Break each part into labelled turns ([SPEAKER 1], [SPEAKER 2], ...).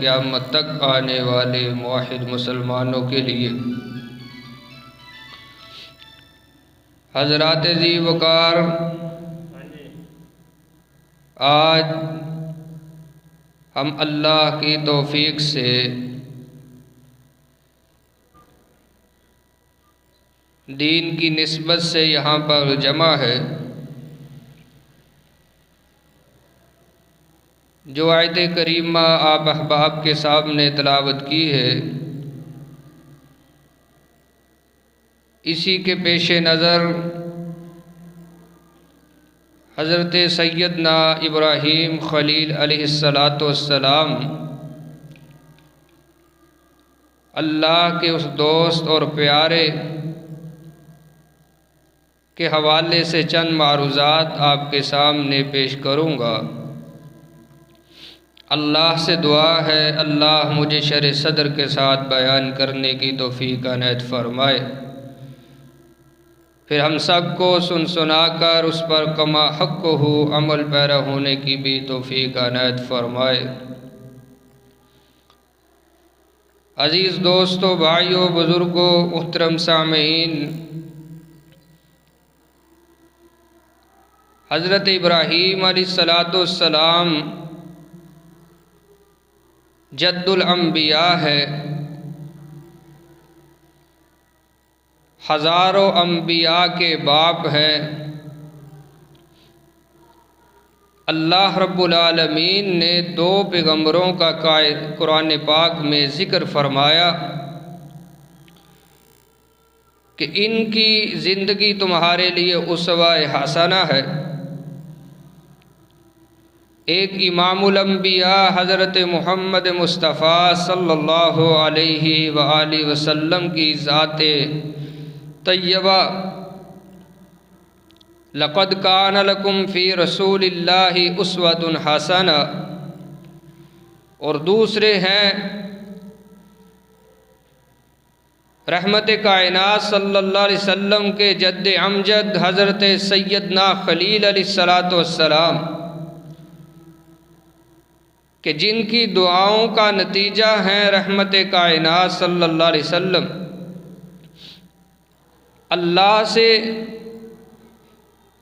[SPEAKER 1] قیامت تک آنے والے موحد مسلمانوں کے لیے۔ حضرات ذی وقار، آج ہم اللہ کی توفیق سے دین کی نسبت سے یہاں پر جمع ہے۔ جو آیت کریمہ آپ احباب کے سامنے تلاوت کی ہے، اسی کے پیش نظر حضرت سیدنا ابراہیم خلیل علیہ السلام اللہ کے اس دوست اور پیارے کے حوالے سے چند معروضات آپ کے سامنے پیش کروں گا۔ اللہ سے دعا ہے اللہ مجھے شرح صدر کے ساتھ بیان کرنے کی توفیق عنایت فرمائے، پھر ہم سب کو سن سنا کر اس پر کما حق ہو عمل پیرا ہونے کی بھی توفیق عنایت فرمائے۔ عزیز دوستو، بھائیوں، بزرگوں، محترم سامعین، حضرت ابراہیم علیہ السلام جد الانبیاء ہے، ہزاروں انبیاء کے باپ ہیں۔ اللہ رب العالمین نے 2 پیغمبروں کا قرآن پاک میں ذکر فرمایا کہ ان کی زندگی تمہارے لیے اسوہ حسنہ ہے۔ ایک امام الانبیاء حضرت محمد مصطفیٰ صلی اللہ علیہ وآلہ وسلم کی ذات طیبہ لقد کان لکم فی رسول اللہ اسوۃ حسنہ، اور دوسرے ہیں رحمت کائنات صلی اللہ علیہ وسلم کے جد امجد حضرت سیدنا خلیل علیہ السلام، کہ جن کی دعاؤں کا نتیجہ ہیں رحمت کائنات صلی اللہ علیہ وسلم۔ اللہ سے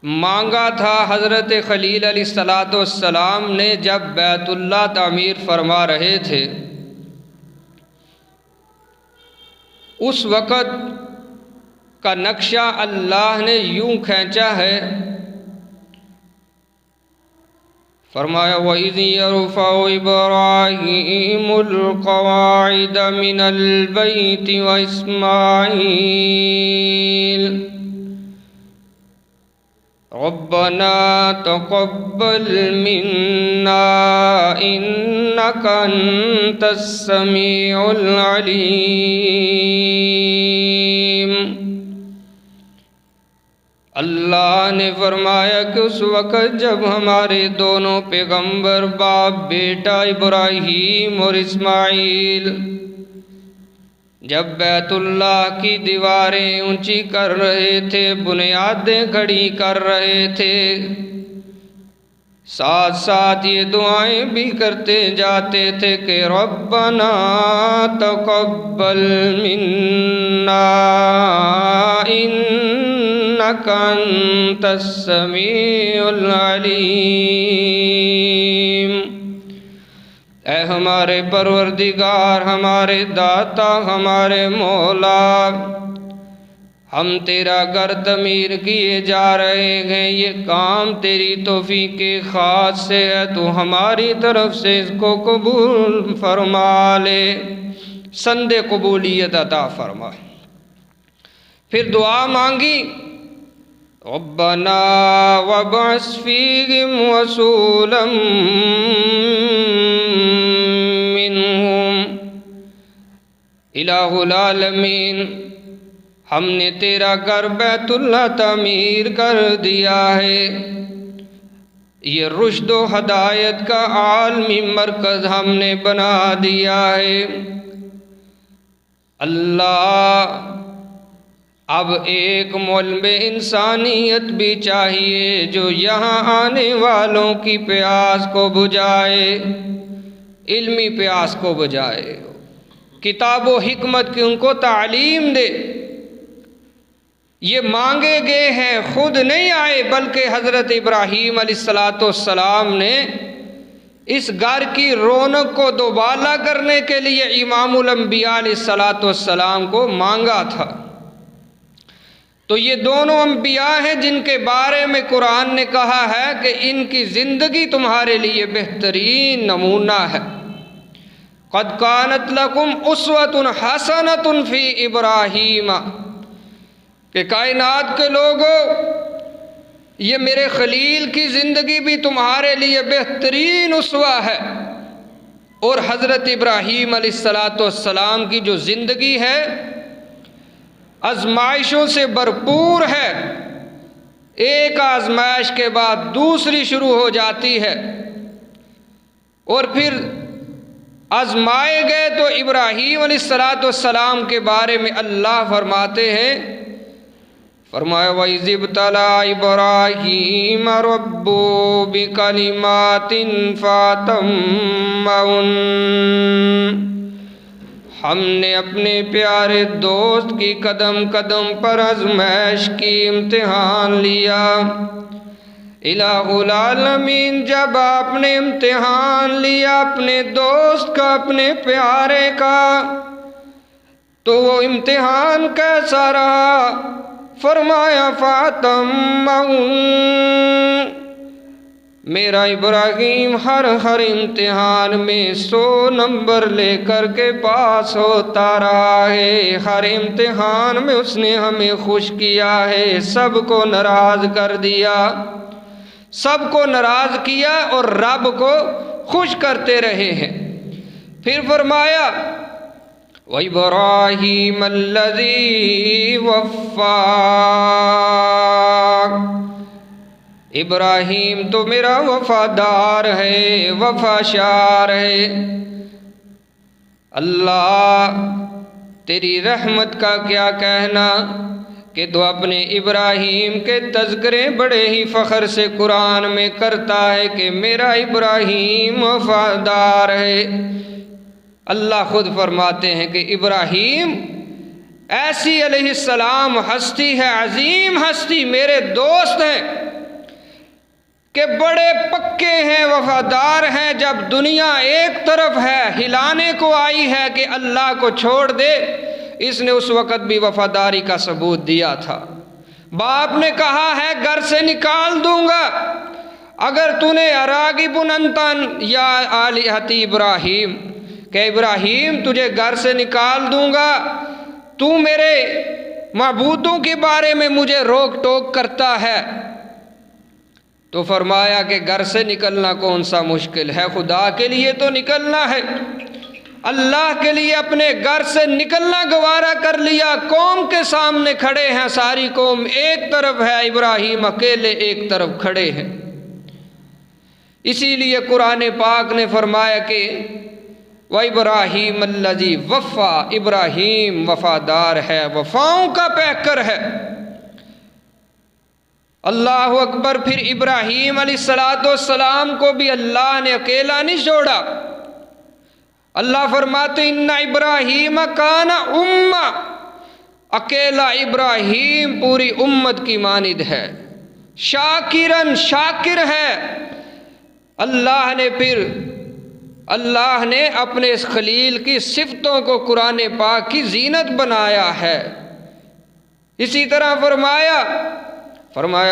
[SPEAKER 1] مانگا تھا حضرت خلیل علیہ السلام نے جب بیت اللہ تعمیر فرما رہے تھے، اس وقت کا نقشہ اللہ نے یوں کھینچا ہے، فرمایا وَإِذْ يَرْفَعُ إِبْرَاهِيمُ الْقَوَاعِدَ مِنَ الْبَيْتِ وَإِسْمَاعِيلُ رَبَّنَا تَقَبَّلْ مِنَّا إِنَّكَ أَنْتَ السَّمِيعُ الْعَلِيمُ۔ اللہ نے فرمایا کہ اس وقت جب ہمارے دونوں پیغمبر باپ بیٹا ابراہیم اور اسماعیل جب بیت اللہ کی دیواریں اونچی کر رہے تھے، بنیادیں کھڑی کر رہے تھے، ساتھ ساتھ یہ دعائیں بھی کرتے جاتے تھے کہ ربنا تقبل منا انک انت السمیع العلیم۔ اے ہمارے پروردگار، ہمارے داتا، ہمارے مولا، ہم تیرا گھر تعمیر کیے جا رہے ہیں، یہ کام تیری توفیق خاص سے ہے، تو ہماری طرف سے اس کو قبول فرما لے، سند قبولیت عطا فرما۔ پھر دعا مانگی ربنا وابعث فیہم رسولا منہم۔ الہ العالمین، ہم نے تیرا گھر بیت اللہ تعمیر کر دیا ہے، یہ رشد و ہدایت کا عالمی مرکز ہم نے بنا دیا ہے۔ اللہ، اب ایک معلم انسانیت بھی چاہیے جو یہاں آنے والوں کی پیاس کو بجھائے، علمی پیاس کو بجائے، کتاب و حکمت کی ان کو تعلیم دے۔ یہ مانگے گئے ہیں، خود نہیں آئے، بلکہ حضرت ابراہیم علیہ السلام نے اس گھر کی رونق کو دوبالا کرنے کے لیے امام الانبیاء علیہ السلام کو مانگا تھا۔ تو یہ دونوں انبیاء ہیں جن کے بارے میں قرآن نے کہا ہے کہ ان کی زندگی تمہارے لیے بہترین نمونہ ہے۔ قد کانت لکم اسوۃ حسنۃ فی ابراہیم، کہ کائنات کے لوگوں یہ میرے خلیل کی زندگی بھی تمہارے لیے بہترین اسوہ ہے، اور حضرت ابراہیم علیہ السلام کی جو زندگی ہے آزمائشوں سے بھرپور ہے، ایک آزمائش کے بعد دوسری شروع ہو جاتی ہے، اور پھر آزمائے گئے تو ابراہیم علیہ السلام کے بارے میں اللہ فرماتے ہیں، فرمایا وَإِذِ ابْتَلَىٰ إِبْرَاهِيمَ رَبُّهُ بِكَلِمَاتٍ فَأَتَمَّهُنَّ، ہم نے اپنے پیارے دوست کی قدم قدم پر آزمائش کی، امتحان لیا۔ الہ العالمین جب آپ نے امتحان لیا اپنے دوست کا، اپنے پیارے کا، تو وہ امتحان کیسا رہا؟ فرمایا فَأَتَمَّهُنَّ، میرا ابراہیم ہر امتحان میں 100 نمبر لے کر کے پاس ہوتا رہا ہے، ہر امتحان میں اس نے ہمیں خوش کیا ہے، سب کو ناراض کر دیا، سب کو ناراض کیا اور رب کو خوش کرتے رہے ہیں۔ پھر فرمایا وَإِبْرَاهِيمَ الَّذِي وَفَّىٰ، ابراہیم تو میرا وفادار ہے، وفاشار ہے۔ اللہ تیری رحمت کا کیا کہنا کہ تو اپنے ابراہیم کے تذکرے بڑے ہی فخر سے قرآن میں کرتا ہے کہ میرا ابراہیم وفادار ہے۔ اللہ خود فرماتے ہیں کہ ابراہیم ایسی علیہ السلام ہستی ہے، عظیم ہستی، میرے دوست ہیں کہ بڑے پکے ہیں، وفادار ہیں۔ جب دنیا ایک طرف ہے، ہلانے کو آئی ہے کہ اللہ کو چھوڑ دے، اس نے اس وقت بھی وفاداری کا ثبوت دیا تھا۔ باپ نے کہا ہے گھر سے نکال دوں گا اگر تو نے اراغب انت یا آلہتی ابراہیم، کہ ابراہیم تجھے گھر سے نکال دوں گا، تو میرے معبودوں کے بارے میں مجھے روک ٹوک کرتا ہے۔ تو فرمایا کہ گھر سے نکلنا کون سا مشکل ہے، خدا کے لیے تو نکلنا ہے۔ اللہ کے لیے اپنے گھر سے نکلنا گوارا کر لیا، قوم کے سامنے کھڑے ہیں، ساری قوم ایک طرف ہے، ابراہیم اکیلے ایک طرف کھڑے ہیں۔ اسی لیے قرآن پاک نے فرمایا کہ وَإِبْرَاهِيمَ الَّذِي وَفَّىٰ، ابراہیم وفادار ہے، وفاؤں کا پیکر ہے۔ اللہ اکبر۔ پھر ابراہیم علیہ السلام کو بھی اللہ نے اکیلا نہیں چھوڑا۔ اللہ فرماتے اِنَّ ابراہیم کان امہ، اکیلا ابراہیم پوری امت کی مانند ہے، شاکرن، شاکر ہے۔ اللہ نے اپنے اس خلیل کی صفتوں کو قرآن پاک کی زینت بنایا ہے۔ اسی طرح فرمایا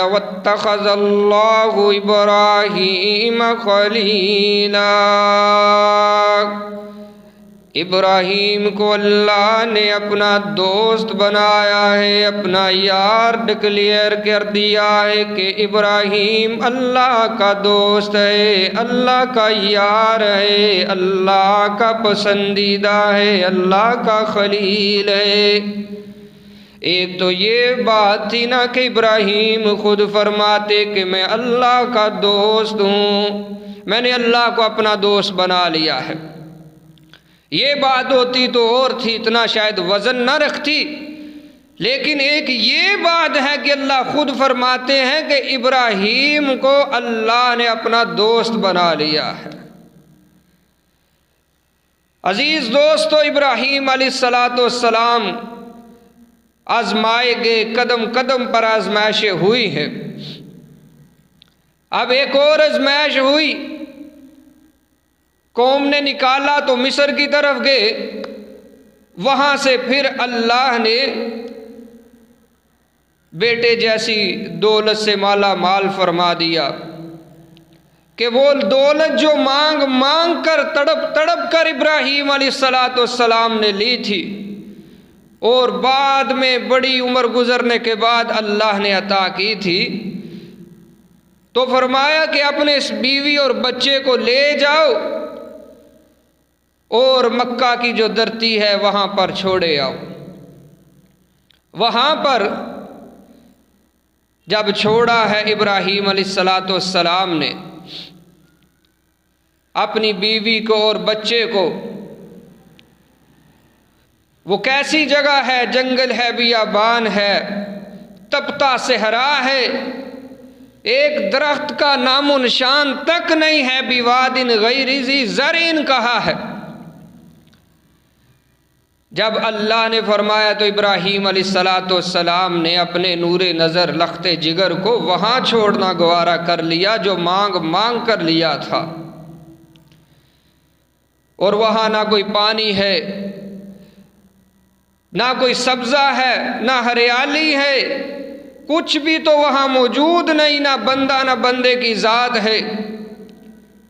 [SPEAKER 1] وَاتَّخَذَ اللَّهُ إِبْرَاهِيمَ خَلِيلًا، ابراہیم کو اللہ نے اپنا دوست بنایا ہے، اپنا یار ڈکلیئر کر دیا ہے کہ ابراہیم اللہ کا دوست ہے، اللہ کا یار ہے، اللہ کا پسندیدہ ہے، اللہ کا خلیل ہے۔ ایک تو یہ بات تھی نا کہ ابراہیم خود فرماتے کہ میں اللہ کا دوست ہوں، میں نے اللہ کو اپنا دوست بنا لیا ہے۔ یہ بات ہوتی تو اور تھی، اتنا شاید وزن نہ رکھتی، لیکن ایک یہ بات ہے کہ اللہ خود فرماتے ہیں کہ ابراہیم کو اللہ نے اپنا دوست بنا لیا ہے۔ عزیز دوستو، ابراہیم علیہ السلام آزمائے گئے، قدم قدم پر آزمائشیں ہوئی ہیں۔ اب ایک اور آزمائش ہوئی، قوم نے نکالا تو مصر کی طرف گئے، وہاں سے پھر اللہ نے بیٹے جیسی دولت سے مالا مال فرما دیا کہ وہ دولت جو مانگ مانگ کر تڑپ تڑپ کر ابراہیم علیہ السلام نے لی تھی، اور بعد میں بڑی عمر گزرنے کے بعد اللہ نے عطا کی تھی، تو فرمایا کہ اپنے اس بیوی اور بچے کو لے جاؤ اور مکہ کی جو دھرتی ہے وہاں پر چھوڑے آؤ۔ وہاں پر جب چھوڑا ہے ابراہیم علیہ السلام نے اپنی بیوی کو اور بچے کو، وہ کیسی جگہ ہے؟ جنگل ہے، بیابان ہے، تپتا صحرا ہے، ایک درخت کا نام و نشان تک نہیں ہے، بواد غیر ذی زرع کہا ہے۔ جب اللہ نے فرمایا تو ابراہیم علیہ السلام نے اپنے نور نظر لخت جگر کو وہاں چھوڑنا گوارا کر لیا جو مانگ مانگ کر لیا تھا، اور وہاں نہ کوئی پانی ہے، نہ کوئی سبزہ ہے، نہ ہریالی ہے، کچھ بھی تو وہاں موجود نہیں، نہ بندہ نہ بندے کی ذات ہے۔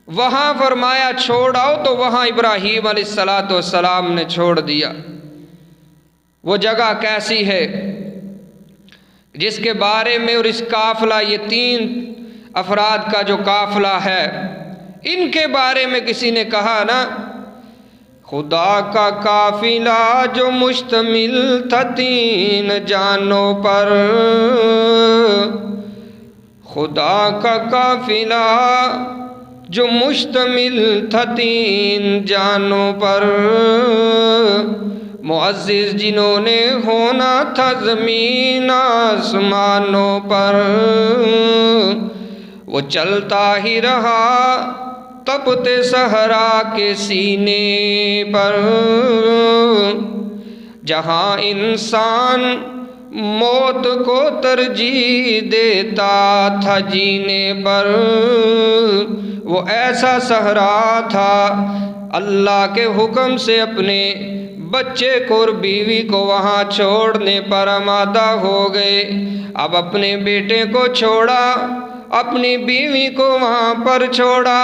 [SPEAKER 1] وہاں فرمایا چھوڑ آؤ، تو وہاں ابراہیم علیہ السلام نے چھوڑ دیا۔ وہ جگہ کیسی ہے جس کے بارے میں، اور اس قافلہ، یہ 3 افراد کا جو قافلہ ہے، ان کے بارے میں کسی نے کہا نا، خدا کا قافلہ جو مشتمل تھا 3 جانوں پر، خدا کا قافلہ جو مشتمل تھا 3 جانوں پر، معزز جنہوں نے ہونا تھا زمین آسمانوں پر، وہ چلتا ہی رہا تپتے صحرا کے سینے پر، جہاں انسان موت کو ترجیح دیتا تھا جینے پر، وہ ایسا صحرا تھا اللہ کے حکم سے اپنے بچے کو اور بیوی کو وہاں چھوڑنے پر آمادہ ہو گئے۔ اب اپنے بیٹے کو چھوڑا، اپنی بیوی کو وہاں پر چھوڑا،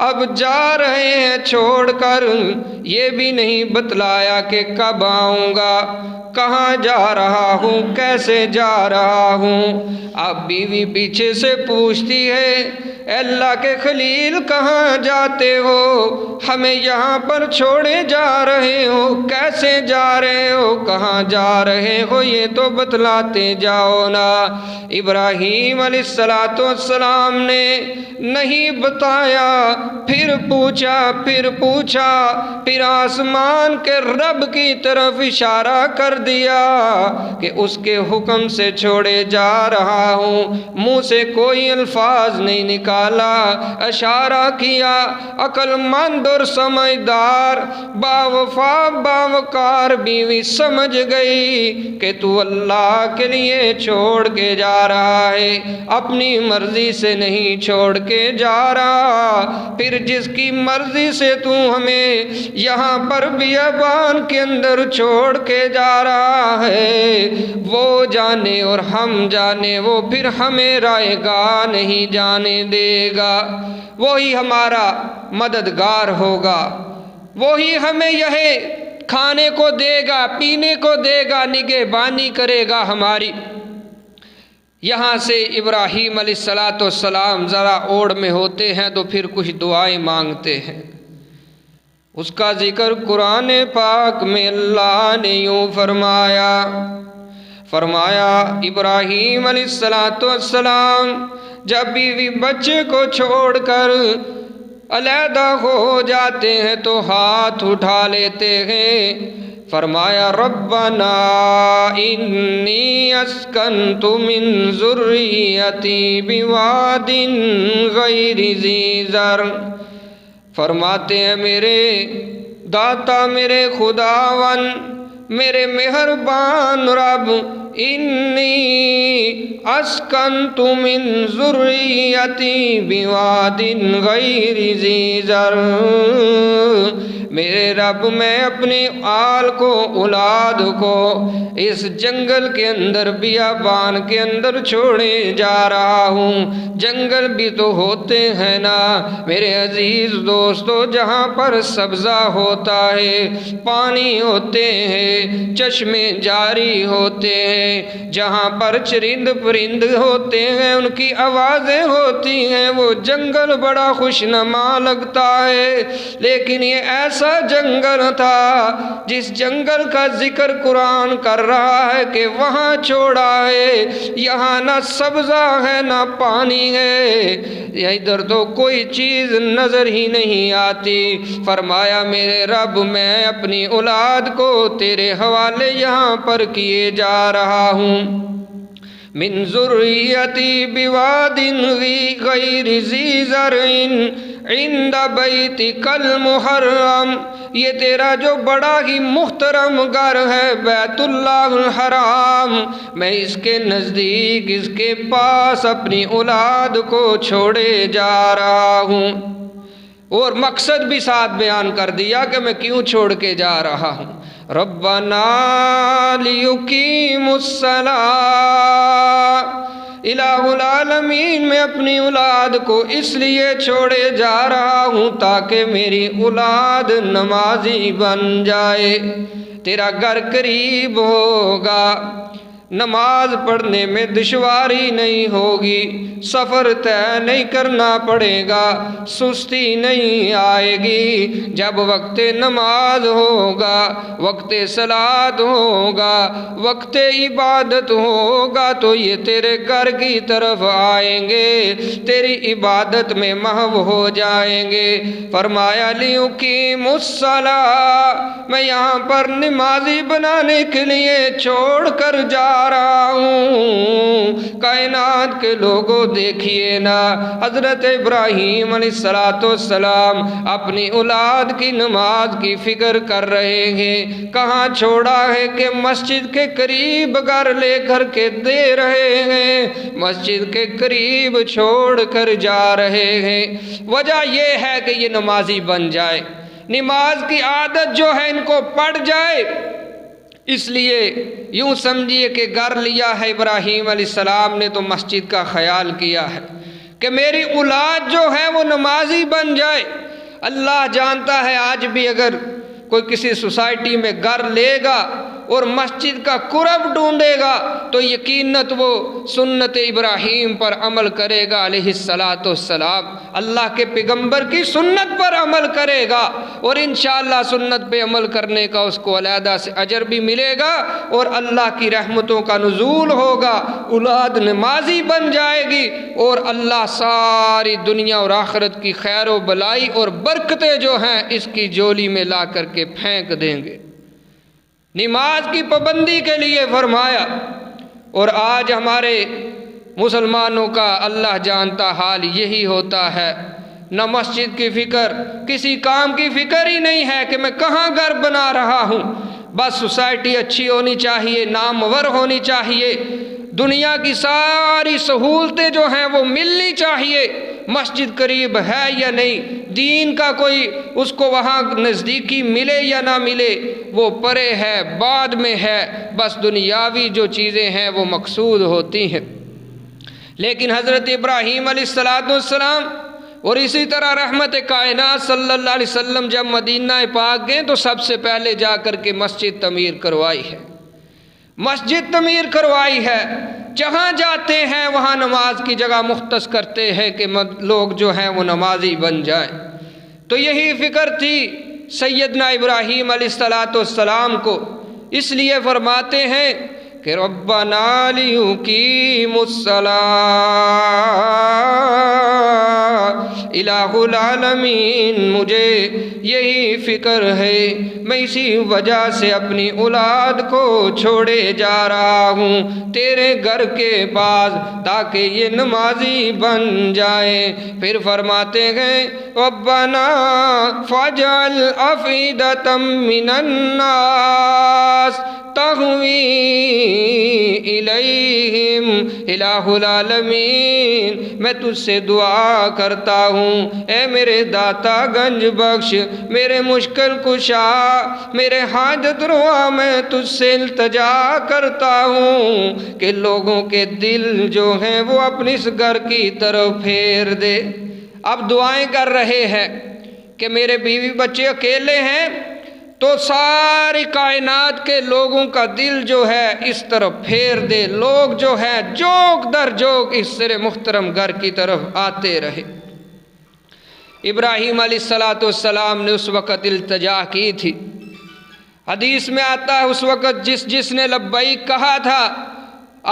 [SPEAKER 1] اب جا رہے ہیں چھوڑ کر، یہ بھی نہیں بتلایا کہ کب آؤں گا، کہاں جا رہا ہوں، کیسے جا رہا ہوں۔ اب بیوی پیچھے سے پوچھتی ہے، اے اللہ کے خلیل کہاں جاتے ہو؟ ہمیں یہاں پر چھوڑے جا رہے ہو، کیسے جا رہے ہو، کہاں جا رہے ہو، یہ تو بتلاتے جاؤ نا۔ ابراہیم علیہ السلام نے نہیں بتایا، پھر پوچھا، پھر آسمان کے رب کی طرف اشارہ کر دیا کہ اس کے حکم سے چھوڑے جا رہا ہوں۔ منہ سے کوئی الفاظ نہیں نکالا، اشارہ کیا۔ عقل مند اور سمجھدار باوفا باوقار بیوی سمجھ گئی کہ تو اللہ کے لیے چھوڑ کے جا رہا ہے، اپنی مرضی سے نہیں چھوڑ کے جا رہا۔ پھر جس کی مرضی سے تو ہمیں یہاں پر بیابان کے اندر چھوڑ کے جا رہا ہے، وہ جانے اور ہم جانے، وہ پھر ہمیں رائے گاہ نہیں جانے دے گا۔ وہی ہمارا مددگار ہوگا، وہی ہمیں یہ کھانے کو دے گا، پینے کو دے گا، نگہبانی کرے گا ہماری۔ یہاں سے ابراہیم علیہ السلام ذرا اوڑ میں ہوتے ہیں تو پھر کچھ دعائیں مانگتے ہیں۔ اس کا ذکر قرآن پاک میں اللہ نے یوں فرمایا ابراہیم علیہ السلام جب بیوی بچے کو چھوڑ کر علیحدہ ہو جاتے ہیں تو ہاتھ اٹھا لیتے ہیں، فرمایا ربنا انی اسکنت من ذریتی بواد غیر ذی زرع، فرماتے ہیں میرے داتا میرے خداون میرے مہربان رب، انی اسکنت من ذریتی بواد غیر ذی زرع، میرے رب میں اپنی آل کو اولاد کو اس جنگل کے اندر بیابان کے اندر چھوڑے جا رہا ہوں۔ جنگل بھی تو ہوتے ہیں نا میرے عزیز دوستو، جہاں پر سبزہ ہوتا ہے، پانی ہوتے ہیں، چشمے جاری ہوتے ہیں، جہاں پر چرند پرند ہوتے ہیں، ان کی آوازیں ہوتی ہیں، وہ جنگل بڑا خوشنما لگتا ہے۔ لیکن یہ ایسا جنگل تھا جس جنگل کا ذکر قرآن کر رہا ہے کہ وہاں چھوڑا ہے، یہاں نہ سبزہ ہے نہ پانی ہے، ادھر تو کوئی چیز نظر ہی نہیں آتی۔ فرمایا میرے رب میں اپنی اولاد کو تیرے حوالے یہاں پر کیے جا رہا ہوں۔ من ذریتی بواد غیر ذی زرع عند بیتک المحرم، یہ تیرا جو بڑا ہی محترم گھر ہے بیت اللہ الحرام، میں اس کے نزدیک اس کے پاس اپنی اولاد کو چھوڑے جا رہا ہوں۔ اور مقصد بھی ساتھ بیان کر دیا کہ میں کیوں چھوڑ کے جا رہا ہوں۔ ربنا لیقیموا الصلاۃ، الہ العالمین میں اپنی اولاد کو اس لیے چھوڑے جا رہا ہوں تاکہ میری اولاد نمازی بن جائے۔ تیرا گھر قریب ہوگا، نماز پڑھنے میں دشواری نہیں ہوگی، سفر طے نہیں کرنا پڑے گا، سستی نہیں آئے گی۔ جب وقت نماز ہوگا، وقت صلاۃ ہوگا، وقت عبادت ہوگا تو یہ تیرے گھر کی طرف آئیں گے، تیری عبادت میں محو ہو جائیں گے۔ فرمایا لیقیموا الصلاۃ، میں یہاں پر نمازی بنانے کے لیے چھوڑ کر جا رہا ہوں۔ کائنات کے لوگوں دیکھیے نا، حضرت ابراہیم علیہ السلام اپنی اولاد کی نماز کی فکر کر رہے ہیں، کہاں چھوڑا ہے کہ مسجد کے قریب گھر لے کر کے دے رہے ہیں، مسجد کے قریب چھوڑ کر جا رہے ہیں۔ وجہ یہ ہے کہ یہ نمازی بن جائے، نماز کی عادت جو ہے ان کو پڑ جائے۔ اس لیے یوں سمجھیے کہ گھر لیا ہے ابراہیم علیہ السلام نے تو مسجد کا خیال کیا ہے کہ میری اولاد جو ہے وہ نمازی بن جائے۔ اللہ جانتا ہے آج بھی اگر کوئی کسی سوسائٹی میں گھر لے گا اور مسجد کا قرب ڈھونڈے گا تو یقیناً وہ سنت ابراہیم پر عمل کرے گا علیہ السلام، اللہ کے پیغمبر کی سنت پر عمل کرے گا، اور انشاءاللہ سنت پہ عمل کرنے کا اس کو علیحدہ سے اجر بھی ملے گا اور اللہ کی رحمتوں کا نزول ہوگا، اولاد نمازی بن جائے گی اور اللہ ساری دنیا اور آخرت کی خیر و بلائی اور برکتیں جو ہیں اس کی جولی میں لا کر کے پھینک دیں گے۔ نماز کی پابندی کے لیے فرمایا، اور آج ہمارے مسلمانوں کا اللہ جانتا حال یہی ہوتا ہے، نہ مسجد کی فکر، کسی کام کی فکر ہی نہیں ہے کہ میں کہاں گھر بنا رہا ہوں، بس سوسائٹی اچھی ہونی چاہیے، نامور ہونی چاہیے، دنیا کی ساری سہولتیں جو ہیں وہ ملنی چاہیے، مسجد قریب ہے یا نہیں، دین کا کوئی اس کو وہاں نزدیکی ملے یا نہ ملے وہ پرے ہے، بعد میں ہے، بس دنیاوی جو چیزیں ہیں وہ مقصود ہوتی ہیں۔ لیکن حضرت ابراہیم علیہ السلام اور اسی طرح رحمت کائنات صلی اللہ علیہ وسلم جب مدینہ پاک گئے تو سب سے پہلے جا کر کے مسجد تعمیر کروائی ہے، مسجد تعمیر کروائی ہے، جہاں جاتے ہیں وہاں نماز کی جگہ مختص کرتے ہیں کہ لوگ جو ہیں وہ نمازی بن جائیں۔ تو یہی فکر تھی سیدنا ابراہیم علیہ السلام کو، اس لیے فرماتے ہیں کہ ربنا لیقیموا الصلاۃ الہ العالمین مجھے یہی فکر ہے، میں اسی وجہ سے اپنی اولاد کو چھوڑے جا رہا ہوں تیرے گھر کے پاس تاکہ یہ نمازی بن جائے۔ پھر فرماتے ہیں ربنا فاجعل افئدۃ من الناس تہوی الیہم۔ الہ العالمین میں تجھ سے دعا کرتا ہوں، اے میرے داتا گنج بخش، میرے مشکل کشا، میرے حاجت روا، میں تجھ سے التجا کرتا ہوں کہ لوگوں کے دل جو ہیں وہ اپنی اس گھر کی طرف پھیر دے۔ اب دعائیں کر رہے ہیں کہ میرے بیوی بچے اکیلے ہیں تو ساری کائنات کے لوگوں کا دل جو ہے اس طرف پھیر دے، لوگ جو ہے جوک در جوک اس سر محترم گھر کی طرف آتے رہے۔ ابراہیم علیہ السلام نے اس وقت التجا کی تھی۔ حدیث میں آتا ہے اس وقت جس نے لبیک کہا تھا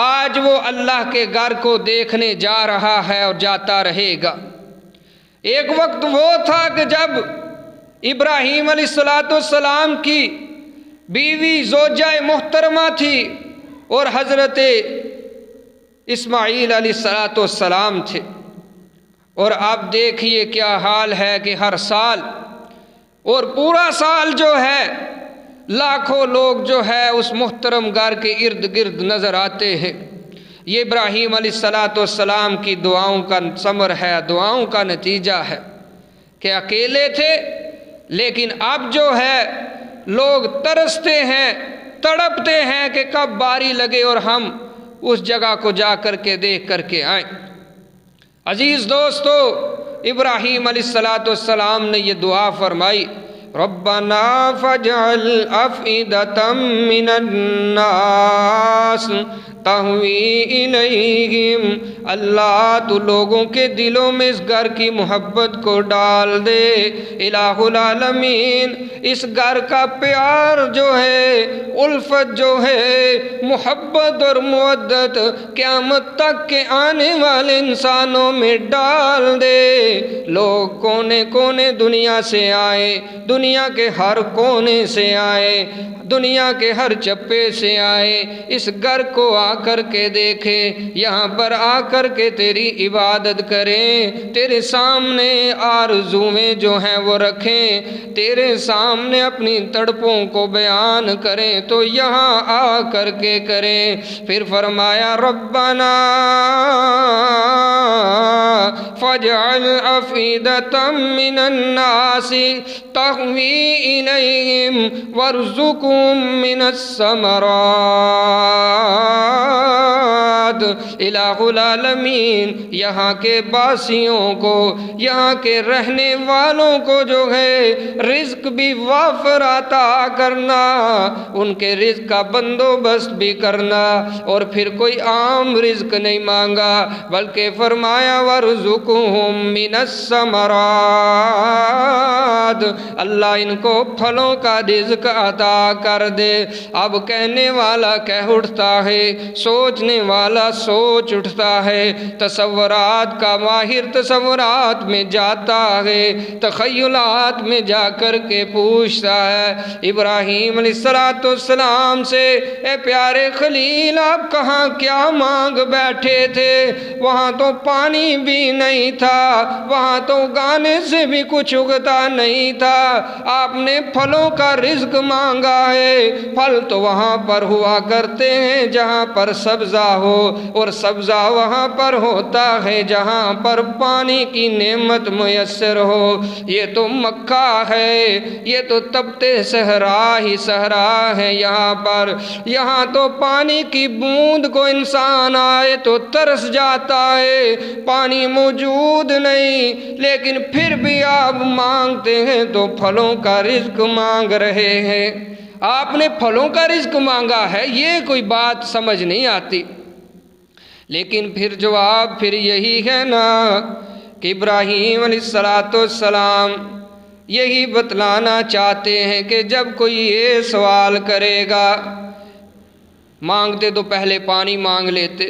[SPEAKER 1] آج وہ اللہ کے گھر کو دیکھنے جا رہا ہے اور جاتا رہے گا۔ ایک وقت وہ تھا کہ جب ابراہیم علیہ السلام کی بیوی زوجہ محترمہ تھی اور حضرت اسماعیل علیہ السلام تھے، اور اب دیکھیے کیا حال ہے کہ ہر سال اور پورا سال جو ہے لاکھوں لوگ جو ہے اس محترم گھر کے ارد گرد نظر آتے ہیں۔ یہ ابراہیم علیہ السلام کی دعاؤں کا ثمر ہے، دعاؤں کا نتیجہ ہے کہ اکیلے تھے لیکن اب جو ہے لوگ ترستے ہیں، تڑپتے ہیں کہ کب باری لگے اور ہم اس جگہ کو جا کر کے دیکھ کر کے آئیں۔ عزیز دوستو، ابراہیم علیہ السلام نے یہ دعا فرمائی ربنا فاجعل افئدۃ من الناس تہوی الیہم۔ اللہ تو لوگوں کے دلوں میں اس گھر کی محبت کو ڈال دے۔ الہ العالمین اس گھر کا پیار جو ہے، الفت جو ہے، محبت اور مودت قیامت تک کے آنے والے انسانوں میں ڈال دے۔ لوگ کونے کونے دنیا سے آئے، دنیا کے ہر کونے سے آئے، دنیا کے ہر چپے سے آئے، اس گھر کو آ کر کے دیکھیں، یہاں پر آ کر کے تیری عبادت کریں، تیرے سامنے آرزویں جو ہیں وہ رکھیں، تیرے سامنے اپنی تڑپوں کو بیان کریں تو یہاں آ کر کے کریں۔ پھر فرمایا ربنا فاجعل افئدۃ من الناس تہوی الیہم وارزقہم من الثمرات۔ الہ العالمین یہاں کے باسیوں کو، یہاں کے رہنے والوں کو جو ہے رزق بھی وافر عطا کرنا، ان کے رزق کا بندوبست بھی کرنا، اور پھر کوئی عام رزق نہیں مانگا بلکہ فرمایا وارزقہم من الثمرات، اللہ ان کو پھلوں کا رزق عطا کر دے۔ اب کہنے والا کہہ اٹھتا ہے، سوچنے والا سوچ اٹھتا ہے، تصورات کا ماہر تصورات میں جاتا ہے، تخیلات میں جا کر کے پوچھتا ہے ابراہیم علیہ السلام سے، اے پیارے خلیل آپ کہاں کیا مانگ بیٹھے تھے؟ وہاں تو پانی بھی نہیں تھا، وہاں تو گانے سے بھی کچھ اگتا نہیں تھا، آپ نے پھلوں کا رزق مانگا ہے۔ پھل تو وہاں پر ہوا کرتے ہیں جہاں پر سبزہ ہو، اور سبزہ وہاں پر ہوتا ہے جہاں پر پانی کی نعمت میسر ہو۔ یہ تو مکہ ہے، یہ تو تپتے صحرا ہی صحرا ہے یہاں پر، یہاں تو پانی کی بوند کو انسان آئے تو ترس جاتا ہے، پانی موجود نہیں، لیکن پھر بھی آپ مانگتے ہیں تو پھلوں کا رزق مانگ رہے ہیں۔ آپ نے پھلوں کا رزق مانگا ہے، یہ کوئی بات سمجھ نہیں آتی، لیکن پھر جواب پھر یہی ہے نا کہ ابراہیم علیہ السلام یہی بتلانا چاہتے ہیں کہ جب کوئی یہ سوال کرے گا، مانگتے تو پہلے پانی مانگ لیتے،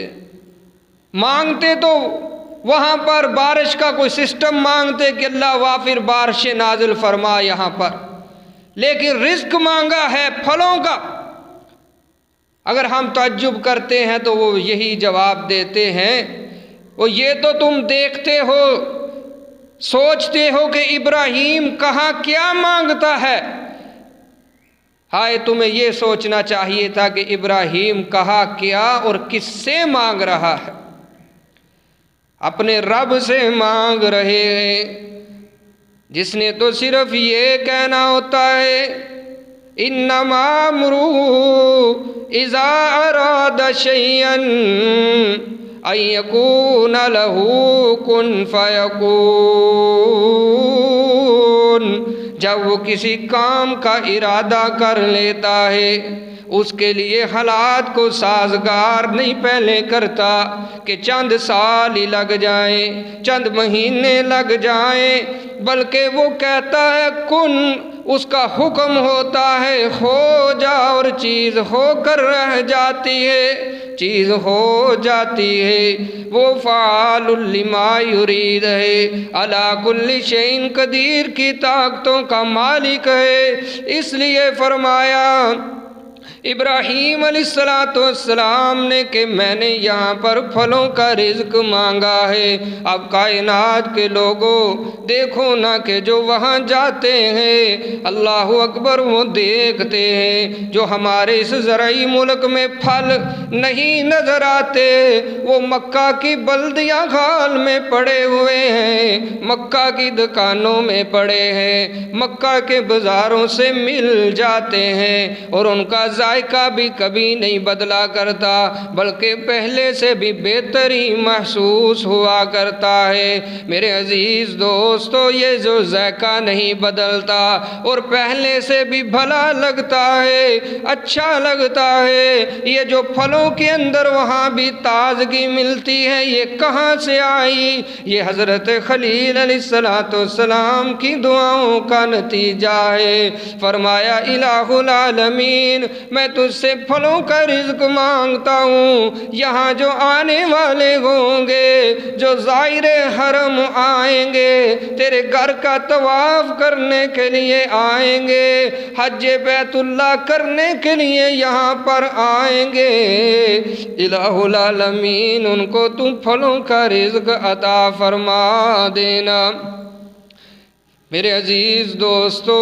[SPEAKER 1] مانگتے تو وہاں پر بارش کا کوئی سسٹم مانگتے کہ اللہ وافر بارش نازل فرما یہاں پر، لیکن رزق مانگا ہے پھلوں کا۔ اگر ہم تعجب کرتے ہیں تو وہ یہی جواب دیتے ہیں، وہ یہ تو تم دیکھتے ہو، سوچتے ہو کہ ابراہیم کہاں کیا مانگتا ہے، ہائے تمہیں یہ سوچنا چاہیے تھا کہ ابراہیم کہاں کیا اور کس سے مانگ رہا ہے۔ اپنے رب سے مانگ رہے ہیں، جس نے تو صرف یہ کہنا ہوتا ہے انما امرؤ اذا اراد شیئا ان یکون له کن فیکون۔ جب وہ کسی کام کا ارادہ کر لیتا ہے اس کے لیے حالات کو سازگار نہیں پہلے کرتا کہ چند سال ہی لگ جائیں، چند مہینے لگ جائیں، بلکہ وہ کہتا ہے کن، اس کا حکم ہوتا ہے ہو جا، اور چیز ہو کر رہ جاتی ہے، چیز ہو جاتی ہے۔ وہ فعال لما یرید ہے، علی کل شیء قدیر کی طاقتوں کا مالک ہے۔ اس لیے فرمایا ابراہیم علیہ السلام نے کہ میں نے یہاں پر پھلوں کا رزق مانگا ہے۔ اب کائنات کے لوگوں دیکھو نا کہ جو وہاں جاتے ہیں اللہ اکبر وہ دیکھتے ہیں جو ہمارے اس زرعی ملک میں پھل نہیں نظر آتے وہ مکہ کی بلدیاں خال میں پڑے ہوئے ہیں، مکہ کی دکانوں میں پڑے ہیں، مکہ کے بازاروں سے مل جاتے ہیں، اور ان کا ذائقہ بھی کبھی نہیں بدلا کرتا بلکہ پہلے سے بھی بہتر ہی محسوس ہوا کرتا ہے۔ میرے عزیز دوستو، یہ جو ذائقہ نہیں بدلتا اور پہلے سے بھی بھلا لگتا ہے، اچھا لگتا ہے، یہ جو پھلوں کے اندر وہاں بھی تازگی ملتی ہے، یہ کہاں سے آئی؟ یہ حضرت خلیل علیہ السلام کی دعاؤں کا نتیجہ ہے۔ فرمایا الہ العالمین، میں تجھ سے پھلوں کا رزق مانگتا ہوں، یہاں جو آنے والے ہوں گے، جو زائر حرم آئیں گے، تیرے گھر کا طواف کرنے کے لیے آئیں گے، حج بیت اللہ کرنے کے لیے یہاں پر آئیں گے، الہ العالمین ان کو تم پھلوں کا رزق عطا فرما دینا۔ میرے عزیز دوستو،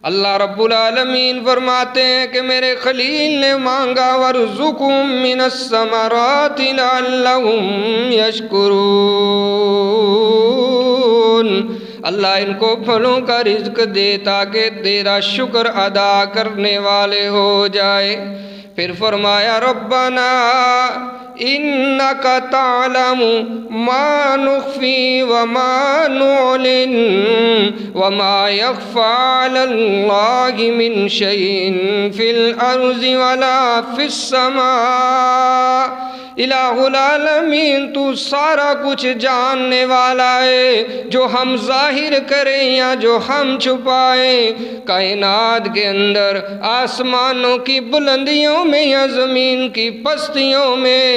[SPEAKER 1] اللہ رب العالمین فرماتے ہیں کہ میرے خلیل نے مانگا وَارْزُقْهُم مِّنَ الثَّمَرَاتِ لَعَلَّهُمْ يَشْكُرُونَ، اللہ ان کو پھلوں کا رزق دے تاکہ تیرا شکر ادا کرنے والے ہو جائے۔ پھر فرمایا ربنا انک تعلم ما نخفی وما نعلن وما یخفی علی اللہ من شیء فی الارض ولا فی السماء۔ الہ العالمین تو سارا کچھ جاننے والا ہے، جو ہم ظاہر کریں یا جو ہم چھپائیں، کائنات کے اندر آسمانوں کی بلندیوں میں یا زمین کی پستیوں میں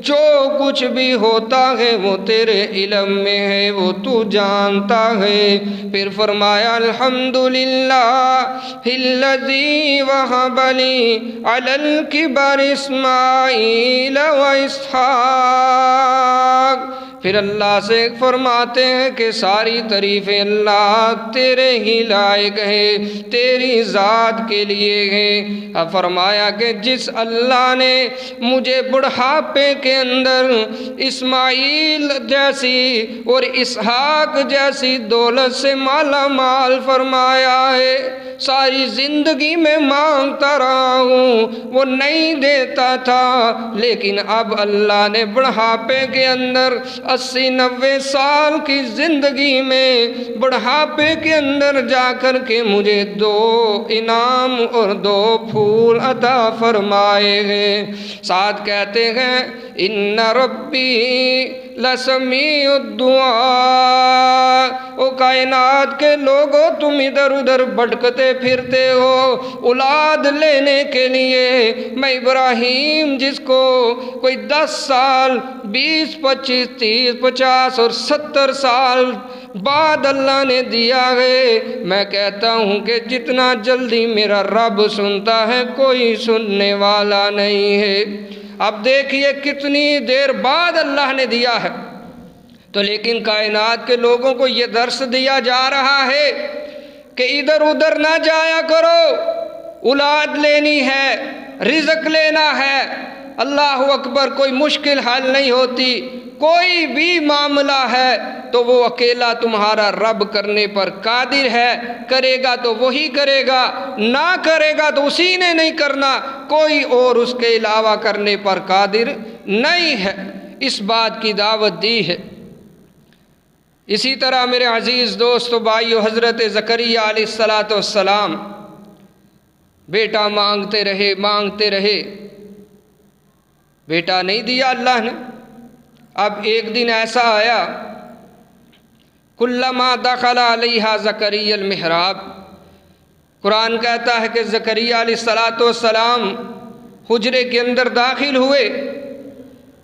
[SPEAKER 1] جو کچھ بھی ہوتا ہے وہ تیرے علم میں ہے، وہ تو جانتا ہے۔ پھر فرمایا الحمدللہ الذی وہب لی علی الکبر اسماعیل و اسحاق۔ پھر اللہ سے فرماتے ہیں کہ ساری تعریفیں اللہ تیرے ہی لائق ہے، تیری ذات کے لیے ہے۔ اب فرمایا کہ جس اللہ نے مجھے بڑھاپے کے اندر اسماعیل جیسی اور اسحاق جیسی دولت سے مالا مال فرمایا ہے، ساری زندگی میں مانگتا رہا ہوں وہ نہیں دیتا تھا، لیکن اب اللہ نے بڑھاپے کے اندر 80-90 سال کی زندگی میں بڑھاپے کے اندر جا کر کے مجھے 2 انعام اور 2 پھول عطا فرمائے ہیں۔ ساتھ کہتے ہیں ان ربی لسمیع الدعاء۔ او کائنات کے لوگوں تم ادھر ادھر بھٹکتے پھرتے ہو اولاد لینے کے لیے، میں ابراہیم جس کو کوئی 10 سال 20-25-30 30, 50 اور 70 سال بعد اللہ نے دیا ہے، میں کہتا ہوں کہ جتنا جلدی میرا رب سنتا ہے کوئی سننے والا نہیں ہے۔ اب دیکھیے کتنی دیر بعد اللہ نے دیا ہے، تو لیکن کائنات کے لوگوں کو یہ درس دیا جا رہا ہے کہ ادھر ادھر نہ جایا کرو، اولاد لینی ہے، رزق لینا ہے، اللہ اکبر، کوئی مشکل حل نہیں ہوتی، کوئی بھی معاملہ ہے تو وہ اکیلا تمہارا رب کرنے پر قادر ہے، کرے گا تو وہی کرے گا، نہ کرے گا تو اسی نے نہیں کرنا، کوئی اور اس کے علاوہ کرنے پر قادر نہیں ہے۔ اس بات کی دعوت دی ہے۔ اسی طرح میرے عزیز دوست و بھائیو، حضرت زکریا علیہ السلام بیٹا مانگتے رہے، بیٹا نہیں دیا اللہ نے۔ اب ایک دن ایسا آیا، کلما دخل علیہا زکریا المحراب، قرآن کہتا ہے کہ زکریا علیہ السلام حجرے کے اندر داخل ہوئے،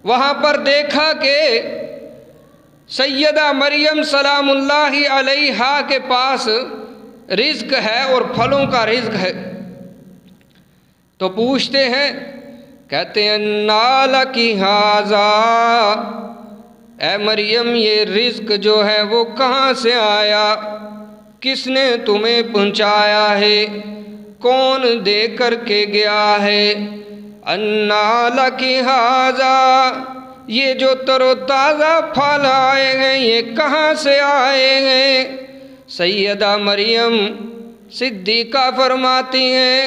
[SPEAKER 1] وہاں پر دیکھا کہ سیدہ مریم سلام اللہ علیہا کے پاس رزق ہے اور پھلوں کا رزق ہے، تو پوچھتے ہیں، کہتے ہیں انا لکی ھذا، اے مریم یہ رزق جو ہے وہ کہاں سے آیا، کس نے تمہیں پہنچایا ہے، کون دے کر کے گیا ہے؟ انا لکی ھذا، یہ جو تر و تازہ پھل آئے ہیں یہ کہاں سے آئے ہیں؟ سیدہ مریم صدیقہ فرماتی ہیں،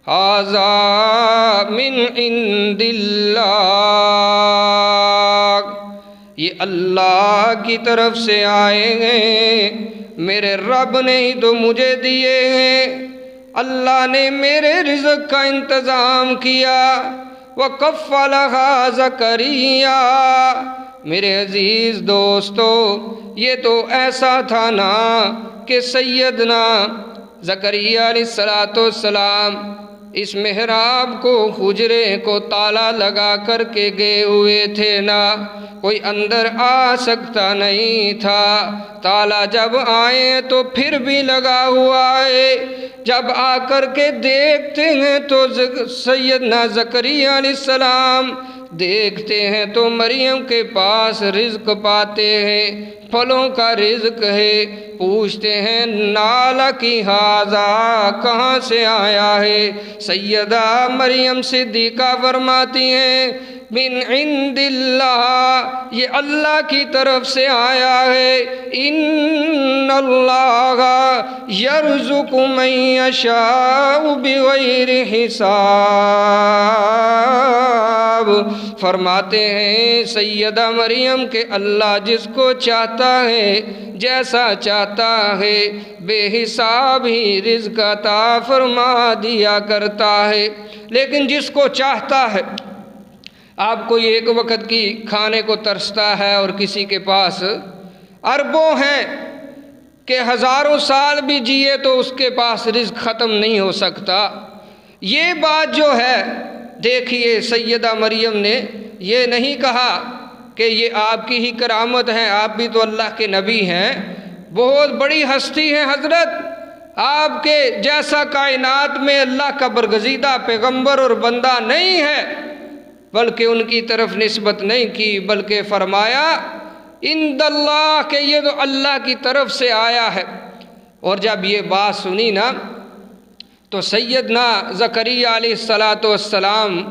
[SPEAKER 1] ھذا من عند اللہ، یہ اللہ کی طرف سے آئے ہیں، میرے رب نے ہی تو مجھے دیے ہیں، اللہ نے میرے رزق کا انتظام کیا۔ وَكَفَّلَهَا زَكَرِيَّا، میرے عزیز دوستو یہ تو ایسا تھا نا کہ سیدنا زکریا علیہ السلام اس محراب کو، حجرے کو تالا لگا کر کے گئے ہوئے تھے نا، کوئی اندر آ سکتا نہیں تھا، تالا جب آئے تو پھر بھی لگا ہوا ہے، جب آ کر کے دیکھتے ہیں تو سیدنا زکریا علیہ السلام دیکھتے ہیں تو مریم کے پاس رزق پاتے ہیں، پھلوں کا رزق ہے، پوچھتے ہیں نالا کی ھذا، کہاں سے آیا ہے؟ سیدہ مریم صدیقہ فرماتی ہیں من عند اللہ، یہ اللہ کی طرف سے آیا ہے، ان اللہ یرزق من یشاء بغیر حساب، فرماتے ہیں سیدہ مریم کہ اللہ جس کو چاہتا ہے جیسا چاہتا ہے بے حساب ہی رزق عطا فرما دیا کرتا ہے، لیکن جس کو چاہتا ہے، آپ کوئی ایک وقت کی کھانے کو ترستا ہے اور کسی کے پاس اربوں ہیں کہ ہزاروں سال بھی جیے تو اس کے پاس رزق ختم نہیں ہو سکتا، یہ بات جو ہے دیکھیے سیدہ مریم نے یہ نہیں کہا کہ یہ آپ کی ہی کرامت ہے، آپ بھی تو اللہ کے نبی ہیں، بہت بڑی ہستی ہے حضرت، آپ کے جیسا کائنات میں اللہ کا برگزیدہ پیغمبر اور بندہ نہیں ہے، بلکہ ان کی طرف نسبت نہیں کی، بلکہ فرمایا عند اللہ، کہ یہ تو اللہ کی طرف سے آیا ہے۔ اور جب یہ بات سنی نا تو سیدنا زکریا علیہ السلام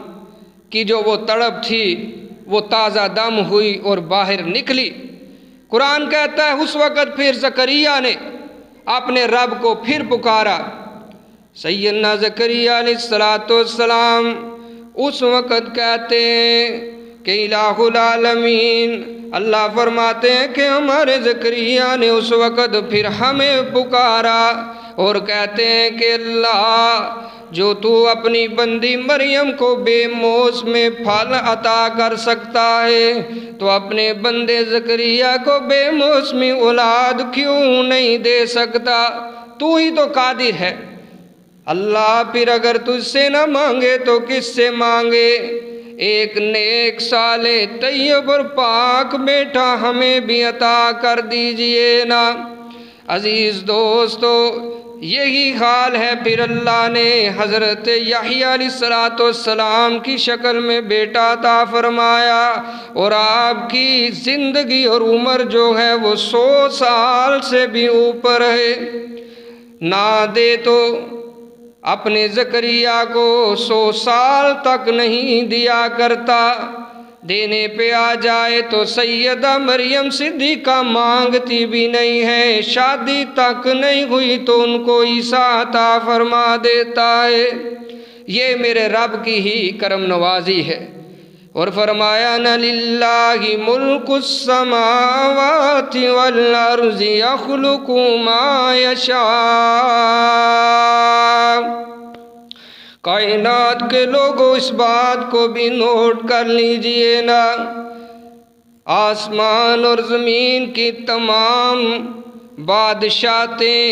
[SPEAKER 1] کی جو وہ تڑپ تھی وہ تازہ دم ہوئی اور باہر نکلی۔ قرآن کہتا ہے اس وقت پھر زکریا نے اپنے رب کو پھر پکارا۔ سیدنا زکریا علیہ السلام اس وقت کہتے ہیں کہ الہ العالمین، اللہ فرماتے ہیں کہ ہمارے زکریا نے اس وقت پھر ہمیں پکارا اور کہتے ہیں کہ اللہ جو تو اپنی بندی مریم کو بے موسم پھل عطا کر سکتا ہے تو اپنے بندے زکریا کو بے موسمی اولاد کیوں نہیں دے سکتا؟ تو ہی تو قادر ہے اللہ، پھر اگر تجھ سے نہ مانگے تو کس سے مانگے؟ ایک نیک صالح طیب اور پاک بیٹا ہمیں بھی عطا کر دیجئے نا۔ عزیز دوستو، یہی حال ہے پھر اللہ نے حضرت یحییٰ علیہ السلام کی شکل میں بیٹا عطا فرمایا، اور آپ کی زندگی اور عمر جو ہے وہ 100 سال سے بھی اوپر ہے۔ نہ دے تو اپنے زکریا کو 100 سال تک نہیں دیا کرتا، دینے پہ آ جائے تو سیدہ مریم صدیقہ مانگتی بھی نہیں ہے، شادی تک نہیں ہوئی تو ان کو عیسیٰ عطا فرما دیتا ہے۔ یہ میرے رب کی ہی کرم نوازی ہے۔ اور فرمایا نہ للہ ملک السماوات والارض یخلق ما یشاء۔ کائنات کے لوگوں اس بات کو بھی نوٹ کر لیجئے نا، آسمان اور زمین کی تمام بادشاہتیں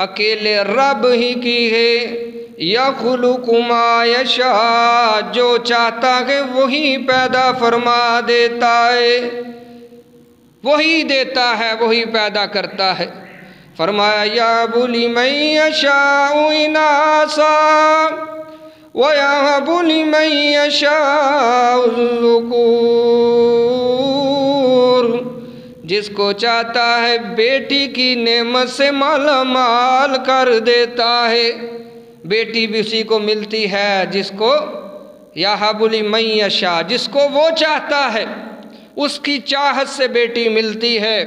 [SPEAKER 1] اکیلے رب ہی کی ہے۔ یخلق ما یشاء، جو چاہتا ہے وہی پیدا فرما دیتا ہے، وہی دیتا ہے، وہی پیدا کرتا ہے۔ فرمایا یہب لمن یشاء اناثا ویہب لمن یشاء الذکور، جس کو چاہتا ہے بیٹی کی نعمت سے مالا مال کر دیتا ہے، بیٹی بھی اسی کو ملتی ہے جس کو یہب لمن یشاء، جس کو وہ چاہتا ہے اس کی چاہت سے بیٹی ملتی ہے،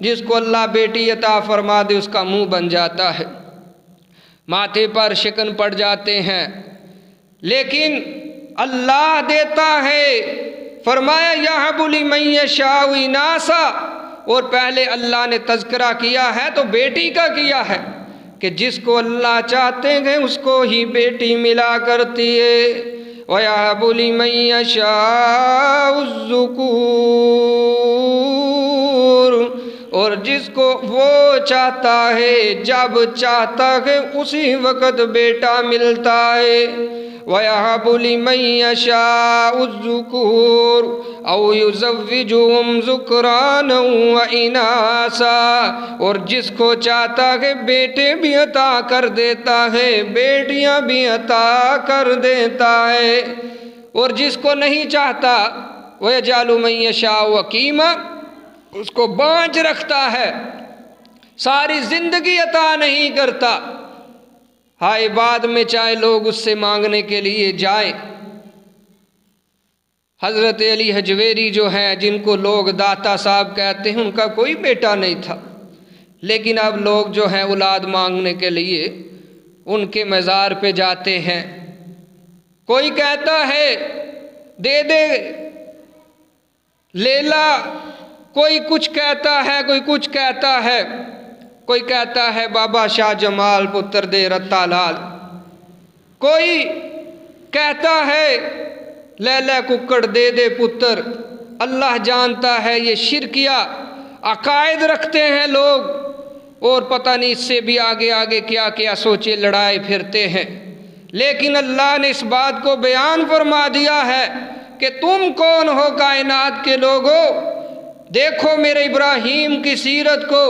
[SPEAKER 1] جس کو اللہ بیٹی عطا فرما دے اس کا منہ بن جاتا ہے، ماتھے پر شکن پڑ جاتے ہیں، لیکن اللہ دیتا ہے۔ فرمایا یہب لمن یشاء اناثا، اور پہلے اللہ نے تذکرہ کیا ہے تو بیٹی کا کیا ہے کہ جس کو اللہ چاہتے ہیں اس کو ہی بیٹی ملا کرتی ہے۔ وَيَهَبُ لِمَن يَشَاءُ الذُّكُورَ، اور جس کو وہ چاہتا ہے جب چاہتا ہے اسی وقت بیٹا ملتا ہے۔ وَيَهَبُ لِمَن يَشَاءُ الذُّكُورَ أَوْ يُزَوِّجُهُمْ ذُكْرَانًا وَإِنَاثًا، اور جس کو چاہتا ہے بیٹے بھی عطا کر دیتا ہے، بیٹیاں بھی عطا کر دیتا ہے، اور جس کو نہیں چاہتا وَيَجْعَلُ مَن يَشَاءُ عَقِيمًا، اس کو بانجھ رکھتا ہے، ساری زندگی عطا نہیں کرتا۔ ہائے بعد میں چاہے لوگ اس سے مانگنے کے لیے جائیں۔ حضرت علی حجویری جو ہیں جن کو لوگ داتا صاحب کہتے ہیں، ان کا کوئی بیٹا نہیں تھا، لیکن اب لوگ جو ہیں اولاد مانگنے کے لیے ان کے مزار پہ جاتے ہیں۔ کوئی کہتا ہے دے دے لیلا، کوئی کچھ کہتا ہے، کوئی کچھ کہتا ہے، کوئی کہتا ہے بابا شاہ جمال پتر دے رتا لال، کوئی کہتا ہے لیلا ککڑ دے دے پتر۔ اللہ جانتا ہے یہ شرکیہ عقائد رکھتے ہیں لوگ، اور پتہ نہیں اس سے بھی آگے آگے کیا کیا سوچے لڑائے پھرتے ہیں، لیکن اللہ نے اس بات کو بیان فرما دیا ہے کہ تم کون ہو کائنات کے لوگوں؟ دیکھو میرے ابراہیم کی سیرت کو،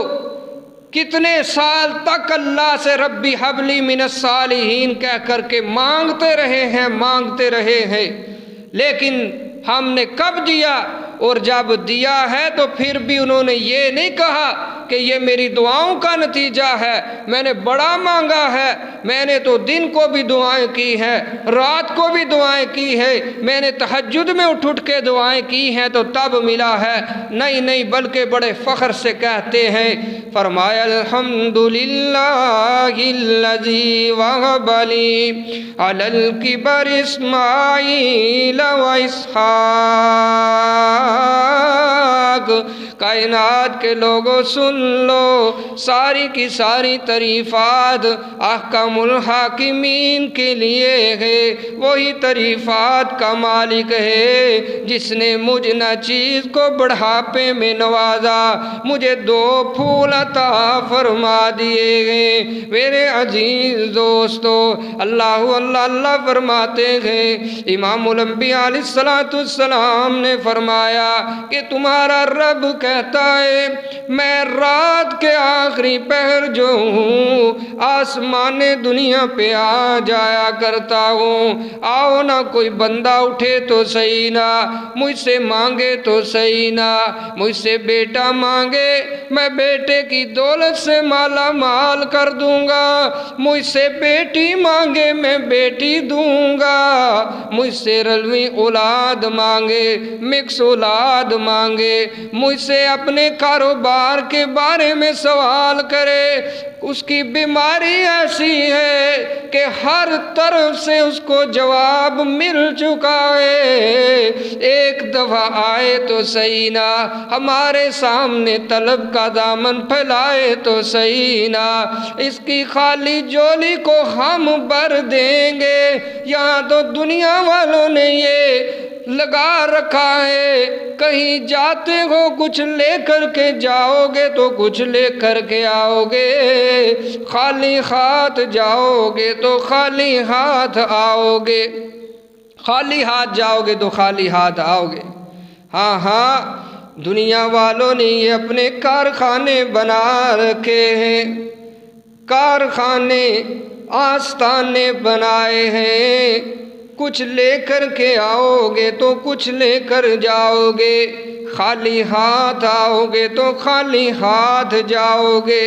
[SPEAKER 1] کتنے سال تک اللہ سے ربی حبلی من الصالحین کہہ کر کے مانگتے رہے ہیں، مانگتے رہے ہیں، لیکن ہم نے کب دیا؟ اور جب دیا ہے تو پھر بھی انہوں نے یہ نہیں کہا کہ یہ میری دعاؤں کا نتیجہ ہے، میں نے بڑا مانگا ہے، میں نے تو دن کو بھی دعائیں کی ہیں، رات کو بھی دعائیں کی ہیں، میں نے تہجد میں اٹھ اٹھ کے دعائیں کی ہیں تو تب ملا ہے۔ نہیں نہیں، بلکہ بڑے فخر سے کہتے ہیں، فرمایا الحمدللہ الذی وہب لی علی الکبر اسماعیل و اسحاق۔ کائنات کے لوگوں سن سن لو، ساری کی ساری تعریفات احکم الحاکمین کے لیے ہے۔ وہی تعریفات کا مالک ہے جس نے مجھ ناچیز کو بڑھاپے میں نوازا، مجھے 2 پھول عطا فرما دیے گئے۔ میرے عزیز دوستو، اللہ فرماتے ہیں، امام الانبیاء علیہ السلام نے فرمایا کہ تمہارا رب کہتا ہے میں رات کے آخری پہر جو ہوں آسمان دنیا پہ آ جایا کرتا ہوں۔ آؤ نہ کوئی بندہ اٹھے تو صحیح نہ، مجھ سے مانگے تو صحیح نہ، مجھ سے بیٹا مانگے میں بیٹے کی دولت سے مالا مال کر دوں گا، مجھ سے بیٹی مانگے میں بیٹی دوں گا، مجھ سے رلوی اولاد مانگے، مکس اولاد مانگے، مجھ سے اپنے کاروبار کے بارے میں سوال کرے، اس کی بیماری ایسی ہے کہ ہر طرف سے اس کو جواب مل چکا ہے۔ ایک دفعہ آئے تو صحیح نہ، ہمارے سامنے طلب کا دامن پھیلائے تو صحیح نہ، اس کی خالی جولی کو ہم بھر دیں گے۔ یہاں تو دنیا والوں نے یہ لگا رکھا ہے، کہیں جاتے ہو کچھ لے کر کے جاؤ گے تو کچھ لے کر کے آؤ گے، خالی ہاتھ جاؤ گے تو خالی ہاتھ آؤ گے، خالی ہاتھ جاؤ گے تو خالی ہاتھ آؤ گے۔ ہاں دنیا والوں نے یہ اپنے کارخانے بنا رکھے ہیں، کارخانے آستانے بنائے ہیں، کچھ لے کر کے آؤ گے تو کچھ لے کر جاؤ گے، خالی ہاتھ آؤ گے تو خالی ہاتھ جاؤ گے۔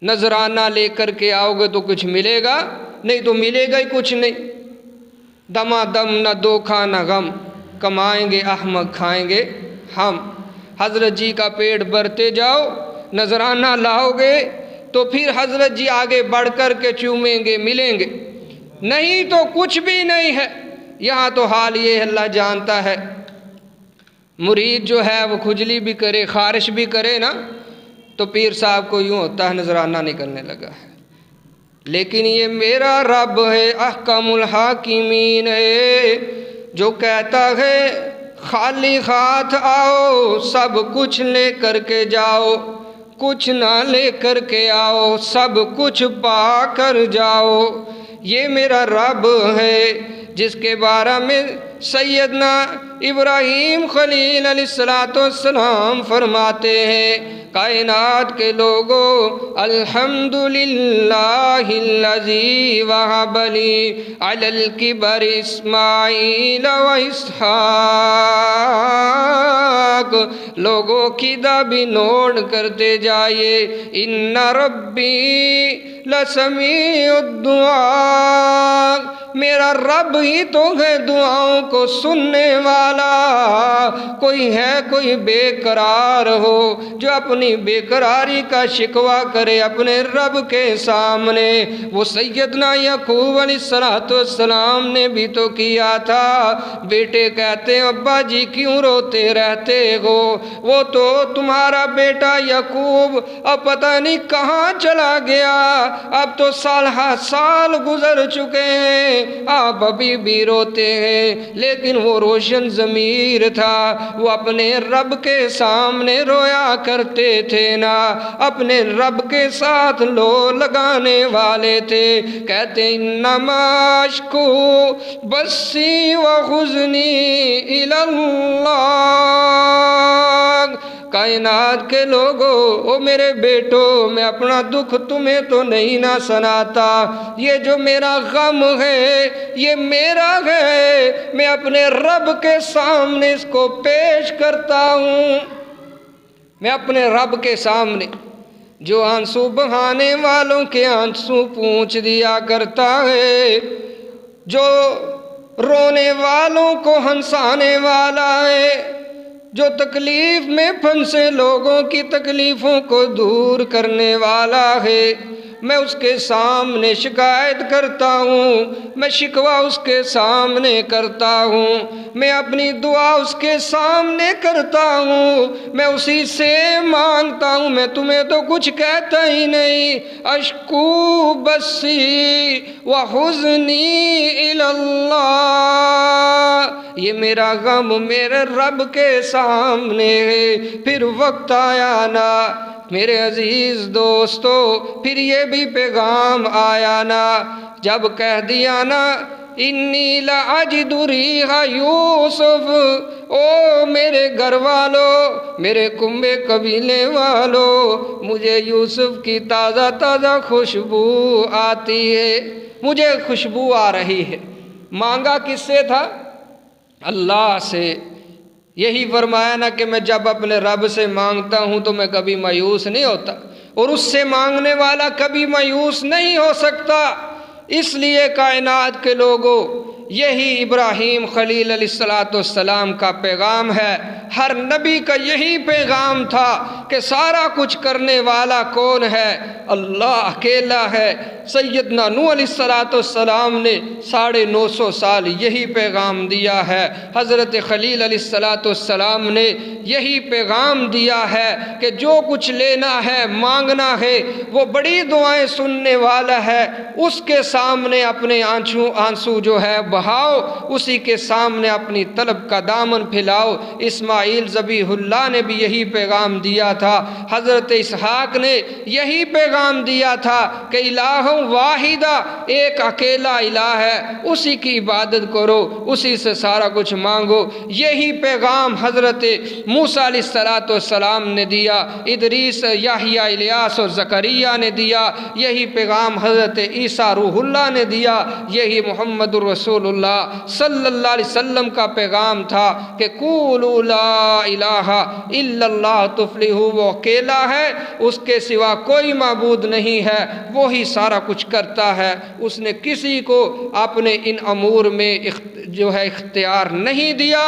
[SPEAKER 1] نذرانہ لے کر کے آؤ گے تو کچھ ملے گا نہیں، تو ملے گا ہی کچھ نہیں۔ دما دم نہ دھوکا نہ غم، کمائیں گے احمق کھائیں گے ہم۔ حضرت جی کا پیٹ بھرتے جاؤ، نذرانہ لاؤ گے تو پھر حضرت جی آگے بڑھ کر کے چومیں گے، ملیں گے، نہیں تو کچھ بھی نہیں ہے۔ یہاں تو حال یہ اللہ جانتا ہے، مرید جو ہے وہ کھجلی بھی کرے خارش بھی کرے نا تو پیر صاحب کو یوں ہوتا ہے نذرانہ نکلنے لگا ہے۔ لیکن یہ میرا رب ہے، احکم الحاکمین ہے، جو کہتا ہے خالی ہاتھ آؤ، سب کچھ لے کر کے جاؤ، کچھ نہ لے کر کے آؤ، سب کچھ پا کر جاؤ۔ یہ میرا رب ہے جس کے بارے میں سیدنا ابراہیم خلیل علیہ السلام فرماتے ہیں، کائنات کے لوگوں الحمدللہ الذی وہب لی علی الکبر اسماعیل و اسحاق، لوگوں کی دا بھی نوٹ کرتے جائیے، ان ربی لسمیع الدعاء، میرا رب ہی تو ہے دعاؤں کو سننے والا۔ کوئی ہے کوئی بے قرار ہو جو اپنی بے قراری کا شکوہ کرے اپنے رب کے سامنے، وہ سیدنا یعقوب علیہ السلام نے بھی تو کیا تھا۔ بیٹے کہتے ہیں ابا جی کیوں روتے رہتے ہو، وہ تو تمہارا بیٹا یعقوب اب پتہ نہیں کہاں چلا گیا، اب تو سال گزر چکے ہیں، آپ ابھی بھی روتے ہیں۔ لیکن وہ روشن ضمیر تھا، وہ اپنے رب کے سامنے رویا کرتے تھے نا، اپنے رب کے ساتھ لو لگانے والے تھے۔ کہتے انما اشکو بثی وحزنی الی اللہ، کائنات کے لوگوں او میرے بیٹو، میں اپنا دکھ تمہیں تو نہیں نہ سناتا، یہ جو میرا غم ہے یہ میرا ہے، میں اپنے رب کے سامنے اس کو پیش کرتا ہوں۔ میں اپنے رب کے سامنے جو آنسو بہانے والوں کے آنسو پونچھ دیا کرتا ہے، جو رونے والوں کو ہنسانے والا ہے، جو تکلیف میں پھنسے لوگوں کی تکلیفوں کو دور کرنے والا ہے، میں اس کے سامنے شکایت کرتا ہوں، میں شکوہ اس کے سامنے کرتا ہوں، میں اپنی دعا اس کے سامنے کرتا ہوں، میں اسی سے مانگتا ہوں، میں تمہیں تو کچھ کہتا ہی نہیں۔ اشکو بسی وحزنی الی اللہ، یہ میرا غم میرے رب کے سامنے ہے۔ پھر وقت آیا نا میرے عزیز دوستو، پھر یہ بھی پیغام آیا نا، جب کہہ دیا نا انی لأجد ریح یوسف، او میرے گھر والوں، میرے کنبے قبیلے والوں، مجھے یوسف کی تازہ تازہ خوشبو آتی ہے، مجھے خوشبو آ رہی ہے۔ مانگا کس سے تھا؟ اللہ سے۔ یہی فرمایا نا کہ میں جب اپنے رب سے مانگتا ہوں تو میں کبھی مایوس نہیں ہوتا، اور اس سے مانگنے والا کبھی مایوس نہیں ہو سکتا۔ اس لیے کائنات کے لوگوں، یہی ابراہیم خلیل علیہ السلام کا پیغام ہے، ہر نبی کا یہی پیغام تھا کہ سارا کچھ کرنے والا کون ہے؟ اللہ اکیلا ہے۔ سیدنا نوح علیہ السلام نے 950 سال یہی پیغام دیا ہے، حضرت خلیل علیہ السلام نے یہی پیغام دیا ہے کہ جو کچھ لینا ہے، مانگنا ہے، وہ بڑی دعائیں سننے والا ہے، اس کے سامنے اپنے آنسو جو ہے بہاؤ، اسی کے سامنے اپنی طلب کا دامن پھیلاؤ۔ اسماعیل ذبیح اللہ نے بھی یہی پیغام دیا تھا، حضرت اسحاق نے یہی پیغام دیا تھا کہ الہ واحدہ، ایک اکیلا الہ ہے، اسی کی عبادت کرو، اسی سے سارا کچھ مانگو۔ یہی پیغام حضرت موسیٰ علیہ السلام نے دیا، ادریس، یحییٰ، الیاس اور زکریا نے دیا، یہی پیغام حضرت عیسیٰ روح اللہ نے دیا، یہی محمد الرسول اللہ صلی اللہ علیہ وسلم کا پیغام تھا کہ قولوا لا الہ الا اللہ تفلحوا، وہ اکیلا ہے، اس کے سوا کوئی معبود نہیں ہے، وہی سارا کچھ کرتا ہے، اس نے کسی کو اپنے ان امور میں جو ہے اختیار نہیں دیا۔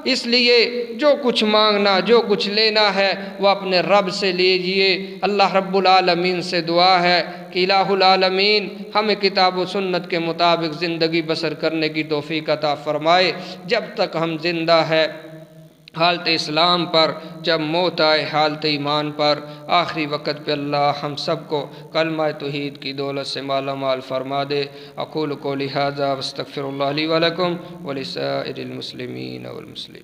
[SPEAKER 1] اس لیے جو کچھ مانگنا، جو کچھ لینا ہے، وہ اپنے رب سے لیجئے۔ اللہ رب العالمین سے دعا ہے کہ الہ العالمین ہمیں کتاب و سنت کے مطابق زندگی بسر کرنے کی توفیق عطا فرمائے۔ جب تک ہم زندہ ہے حالت اسلام پر، جب موت آئے حالت ایمان پر، آخری وقت پہ اللہ ہم سب کو کلمہ توحید کی دولت سے مالا مال فرما دے۔ اقول قولی ھذا واستغفر اللہ لی ولکم ولسائر المسلمین والمسلمین۔